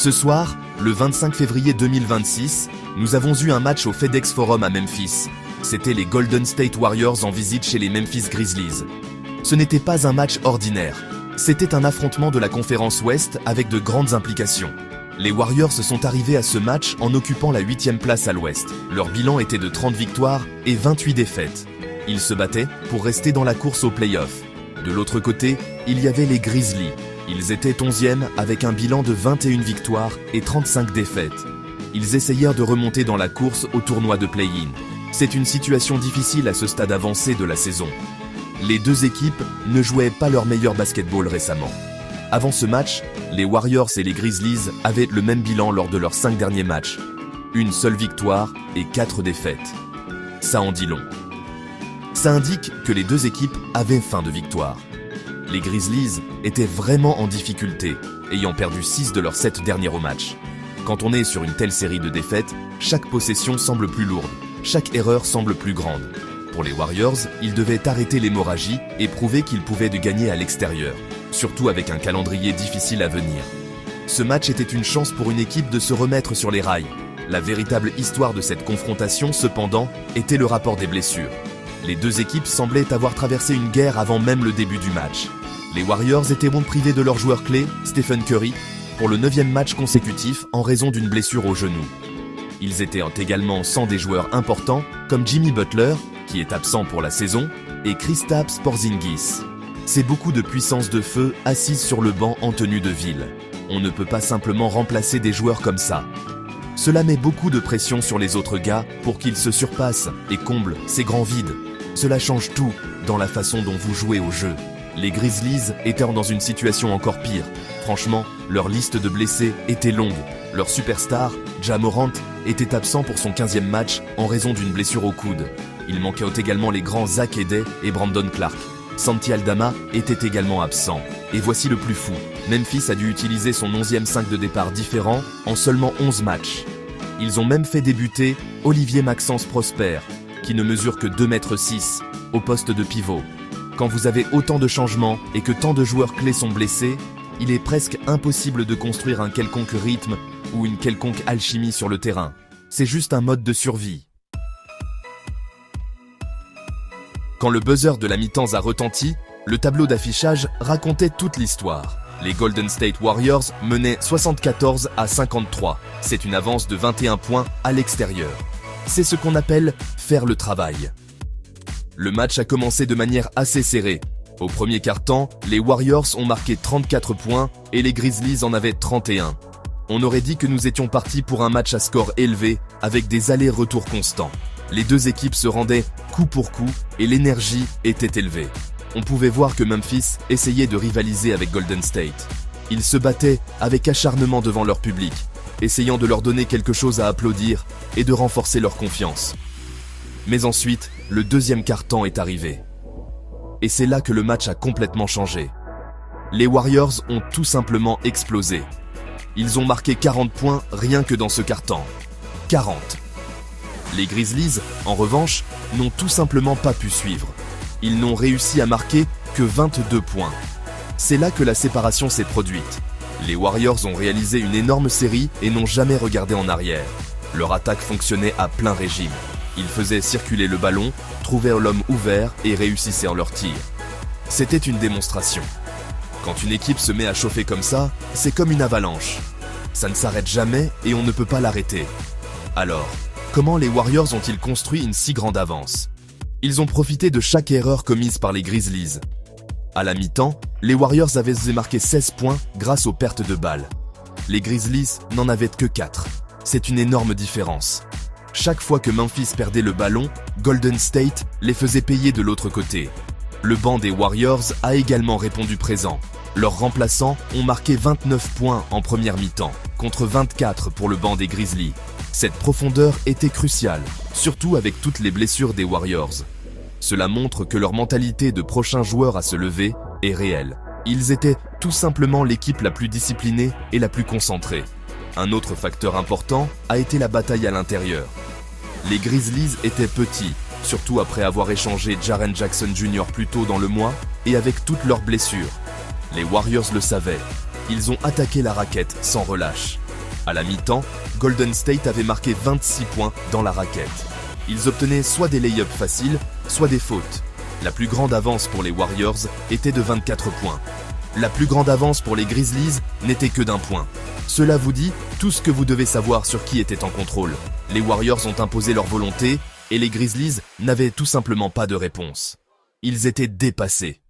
Ce soir, le 25 février 2026, nous avons eu un match au FedEx Forum à Memphis. C'était les Golden State Warriors en visite chez les Memphis Grizzlies. Ce n'était pas un match ordinaire. C'était un affrontement de la conférence Ouest avec de grandes implications. Les Warriors sont arrivés à ce match en occupant la 8e place à l'Ouest. Leur bilan était de 30 victoires et 28 défaites. Ils se battaient pour rester dans la course aux playoffs. De l'autre côté, il y avait les Grizzlies. Ils étaient 11e avec un bilan de 21 victoires et 35 défaites. Ils essayèrent de remonter dans la course au tournoi de play-in. C'est une situation difficile à ce stade avancé de la saison. Les deux équipes ne jouaient pas leur meilleur basketball récemment. Avant ce match, les Warriors et les Grizzlies avaient le même bilan lors de leurs 5 derniers matchs. Une seule victoire et 4 défaites. Ça en dit long. Ça indique que les deux équipes avaient faim de victoire. Les Grizzlies étaient vraiment en difficulté, ayant perdu 6 de leurs 7 derniers matchs. Quand on est sur une telle série de défaites, chaque possession semble plus lourde, chaque erreur semble plus grande. Pour les Warriors, ils devaient arrêter l'hémorragie et prouver qu'ils pouvaient gagner à l'extérieur, surtout avec un calendrier difficile à venir. Ce match était une chance pour une équipe de se remettre sur les rails. La véritable histoire de cette confrontation, cependant, était le rapport des blessures. Les deux équipes semblaient avoir traversé une guerre avant même le début du match. Les Warriors étaient donc privés de leur joueur clé, Stephen Curry, pour le 9e match consécutif en raison d'une blessure au genou. Ils étaient également sans des joueurs importants comme Jimmy Butler, qui est absent pour la saison, et Kristaps Porzingis. C'est beaucoup de puissance de feu assise sur le banc en tenue de ville. On ne peut pas simplement remplacer des joueurs comme ça. Cela met beaucoup de pression sur les autres gars pour qu'ils se surpassent et comblent ces grands vides. Cela change tout dans la façon dont vous jouez au jeu. Les Grizzlies étaient dans une situation encore pire. Franchement, leur liste de blessés était longue. Leur superstar, Ja Morant, était absent pour son 15e match en raison d'une blessure au coude. Il manquait également les grands Zach Edey et Brandon Clark. Santi Aldama était également absent. Et voici le plus fou. Memphis a dû utiliser son 11e 5 de départ différent en seulement 11 matchs. Ils ont même fait débuter Olivier Maxence Prosper, qui ne mesure que 2,6 m au poste de pivot. Quand vous avez autant de changements et que tant de joueurs clés sont blessés, il est presque impossible de construire un quelconque rythme ou une quelconque alchimie sur le terrain. C'est juste un mode de survie. Quand le buzzer de la mi-temps a retenti, le tableau d'affichage racontait toute l'histoire. Les Golden State Warriors menaient 74-53. C'est une avance de 21 points à l'extérieur. C'est ce qu'on appelle faire le travail. Le match a commencé de manière assez serrée. Au premier quart-temps, les Warriors ont marqué 34 points et les Grizzlies en avaient 31. On aurait dit que nous étions partis pour un match à score élevé avec des allers-retours constants. Les deux équipes se rendaient coup pour coup et l'énergie était élevée. On pouvait voir que Memphis essayait de rivaliser avec Golden State. Ils se battaient avec acharnement devant leur public, essayant de leur donner quelque chose à applaudir et de renforcer leur confiance. Mais ensuite, le deuxième quart-temps est arrivé. Et c'est là que le match a complètement changé. Les Warriors ont tout simplement explosé. Ils ont marqué 40 points rien que dans ce quart-temps. 40. Les Grizzlies, en revanche, n'ont tout simplement pas pu suivre. Ils n'ont réussi à marquer que 22 points. C'est là que la séparation s'est produite. Les Warriors ont réalisé une énorme série et n'ont jamais regardé en arrière. Leur attaque fonctionnait à plein régime. Ils faisaient circuler le ballon, trouvaient l'homme ouvert et réussissaient en leur tir. C'était une démonstration. Quand une équipe se met à chauffer comme ça, c'est comme une avalanche. Ça ne s'arrête jamais et on ne peut pas l'arrêter. Alors, comment les Warriors ont-ils construit une si grande avance ? Ils ont profité de chaque erreur commise par les Grizzlies. À la mi-temps, les Warriors avaient marqué 16 points grâce aux pertes de balles. Les Grizzlies n'en avaient que 4. C'est une énorme différence. Chaque fois que Memphis perdait le ballon, Golden State les faisait payer de l'autre côté. Le banc des Warriors a également répondu présent. Leurs remplaçants ont marqué 29 points en première mi-temps, contre 24 pour le banc des Grizzlies. Cette profondeur était cruciale, surtout avec toutes les blessures des Warriors. Cela montre que leur mentalité de prochains joueurs à se lever est réelle. Ils étaient tout simplement l'équipe la plus disciplinée et la plus concentrée. Un autre facteur important a été la bataille à l'intérieur. Les Grizzlies étaient petits, surtout après avoir échangé Jaren Jackson Jr. plus tôt dans le mois et avec toutes leurs blessures. Les Warriors le savaient. Ils ont attaqué la raquette sans relâche. À la mi-temps, Golden State avait marqué 26 points dans la raquette. Ils obtenaient soit des lay-ups faciles, soit des fautes. La plus grande avance pour les Warriors était de 24 points. La plus grande avance pour les Grizzlies n'était que d'1 point. Cela vous dit tout ce que vous devez savoir sur qui était en contrôle. Les Warriors ont imposé leur volonté et les Grizzlies n'avaient tout simplement pas de réponse. Ils étaient dépassés.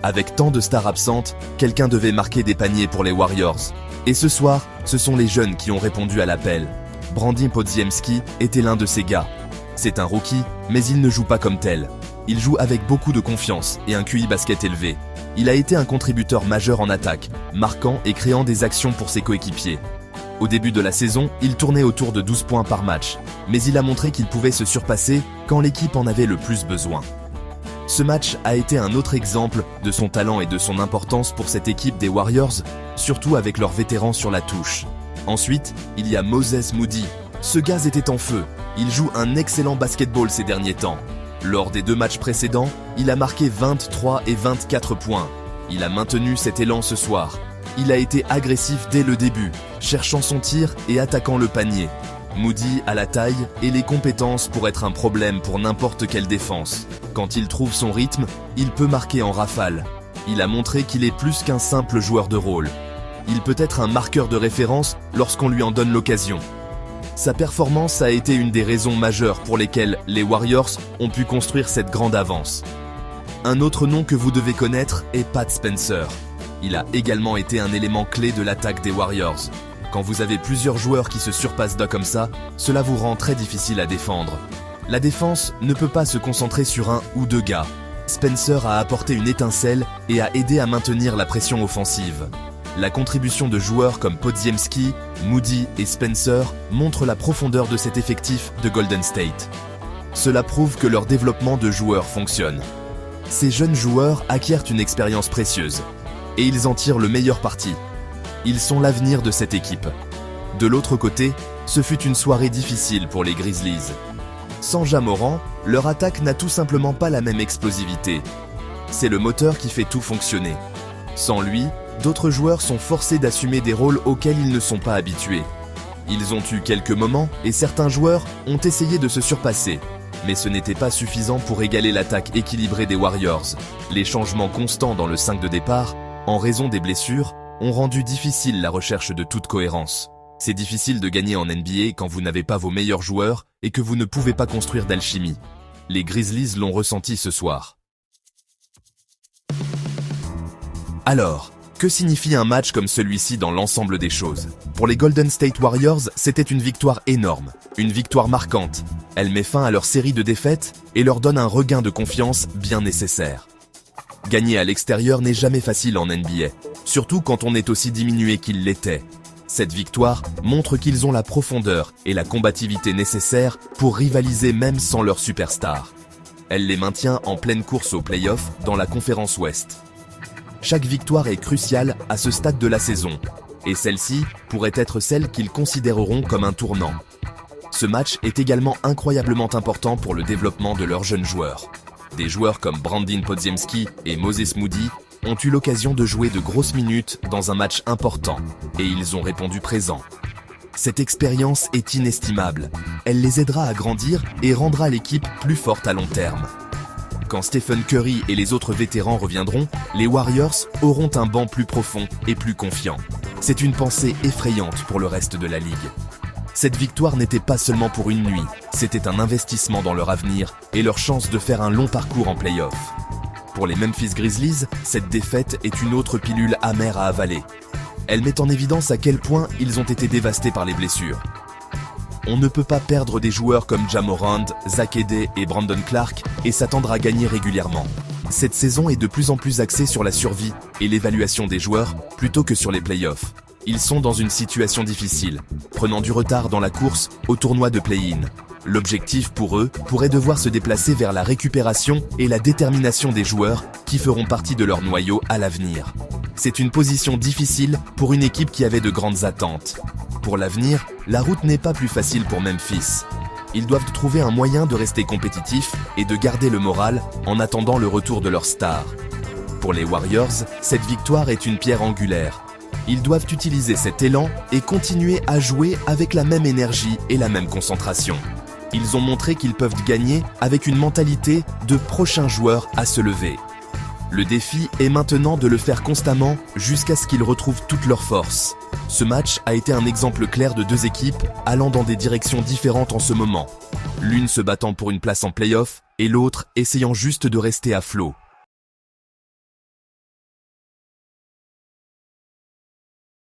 Avec tant de stars absentes, quelqu'un devait marquer des paniers pour les Warriors. Et ce soir, ce sont les jeunes qui ont répondu à l'appel. Brandin Podziemski était l'un de ces gars. C'est un rookie, mais il ne joue pas comme tel. Il joue avec beaucoup de confiance et un QI basket élevé. Il a été un contributeur majeur en attaque, marquant et créant des actions pour ses coéquipiers. Au début de la saison, il tournait autour de 12 points par match, mais il a montré qu'il pouvait se surpasser quand l'équipe en avait le plus besoin. Ce match a été un autre exemple de son talent et de son importance pour cette équipe des Warriors, surtout avec leurs vétérans sur la touche. Ensuite, il y a Moses Moody. Ce gars était en feu. Il joue un excellent basketball ces derniers temps. Lors des 2 matchs précédents, il a marqué 23 et 24 points. Il a maintenu cet élan ce soir. Il a été agressif dès le début, cherchant son tir et attaquant le panier. Moody a la taille et les compétences pour être un problème pour n'importe quelle défense. Quand il trouve son rythme, il peut marquer en rafale. Il a montré qu'il est plus qu'un simple joueur de rôle. Il peut être un marqueur de référence lorsqu'on lui en donne l'occasion. Sa performance a été une des raisons majeures pour lesquelles les Warriors ont pu construire cette grande avance. Un autre nom que vous devez connaître est Pat Spencer. Il a également été un élément clé de l'attaque des Warriors. Quand vous avez plusieurs joueurs qui se surpassent d'un comme ça, cela vous rend très difficile à défendre. La défense ne peut pas se concentrer sur 1 ou 2 gars. Spencer a apporté une étincelle et a aidé à maintenir la pression offensive. La contribution de joueurs comme Podziemski, Moody et Spencer montre la profondeur de cet effectif de Golden State. Cela prouve que leur développement de joueurs fonctionne. Ces jeunes joueurs acquièrent une expérience précieuse et ils en tirent le meilleur parti. Ils sont l'avenir de cette équipe. De l'autre côté, ce fut une soirée difficile pour les Grizzlies. Sans Ja Morant, leur attaque n'a tout simplement pas la même explosivité. C'est le moteur qui fait tout fonctionner. Sans lui, d'autres joueurs sont forcés d'assumer des rôles auxquels ils ne sont pas habitués. Ils ont eu quelques moments et certains joueurs ont essayé de se surpasser. Mais ce n'était pas suffisant pour égaler l'attaque équilibrée des Warriors. Les changements constants dans le 5 de départ, en raison des blessures, ont rendu difficile la recherche de toute cohérence. C'est difficile de gagner en NBA quand vous n'avez pas vos meilleurs joueurs et que vous ne pouvez pas construire d'alchimie. Les Grizzlies l'ont ressenti ce soir. Alors, que signifie un match comme celui-ci dans l'ensemble des choses? Pour les Golden State Warriors, c'était une victoire énorme, une victoire marquante. Elle met fin à leur série de défaites et leur donne un regain de confiance bien nécessaire. Gagner à l'extérieur n'est jamais facile en NBA, surtout quand on est aussi diminué qu'ils l'étaient. Cette victoire montre qu'ils ont la profondeur et la combativité nécessaires pour rivaliser même sans leur superstar. Elle les maintient en pleine course aux playoffs dans la conférence Ouest. Chaque victoire est cruciale à ce stade de la saison, et celle-ci pourrait être celle qu'ils considéreront comme un tournant. Ce match est également incroyablement important pour le développement de leurs jeunes joueurs. Des joueurs comme Brandin Podziemski et Moses Moody ont eu l'occasion de jouer de grosses minutes dans un match important, et ils ont répondu présent. Cette expérience est inestimable. Elle les aidera à grandir et rendra l'équipe plus forte à long terme. Quand Stephen Curry et les autres vétérans reviendront, les Warriors auront un banc plus profond et plus confiant. C'est une pensée effrayante pour le reste de la ligue. Cette victoire n'était pas seulement pour une nuit, c'était un investissement dans leur avenir et leur chance de faire un long parcours en play-off. Pour les Memphis Grizzlies, cette défaite est une autre pilule amère à avaler. Elle met en évidence à quel point ils ont été dévastés par les blessures. On ne peut pas perdre des joueurs comme Ja Morant, Zach Edey et Brandon Clarke et s'attendre à gagner régulièrement. Cette saison est de plus en plus axée sur la survie et l'évaluation des joueurs plutôt que sur les playoffs. Ils sont dans une situation difficile, prenant du retard dans la course au tournoi de play-in. L'objectif pour eux pourrait devoir se déplacer vers la récupération et la détermination des joueurs qui feront partie de leur noyau à l'avenir. C'est une position difficile pour une équipe qui avait de grandes attentes. Pour l'avenir, la route n'est pas plus facile pour Memphis. Ils doivent trouver un moyen de rester compétitifs et de garder le moral en attendant le retour de leur star. Pour les Warriors, cette victoire est une pierre angulaire. Ils doivent utiliser cet élan et continuer à jouer avec la même énergie et la même concentration. Ils ont montré qu'ils peuvent gagner avec une mentalité de prochains joueurs à se lever. Le défi est maintenant de le faire constamment jusqu'à ce qu'ils retrouvent toute leur force. Ce match a été un exemple clair de deux équipes allant dans des directions différentes en ce moment. L'une se battant pour une place en play-off et l'autre essayant juste de rester à flot.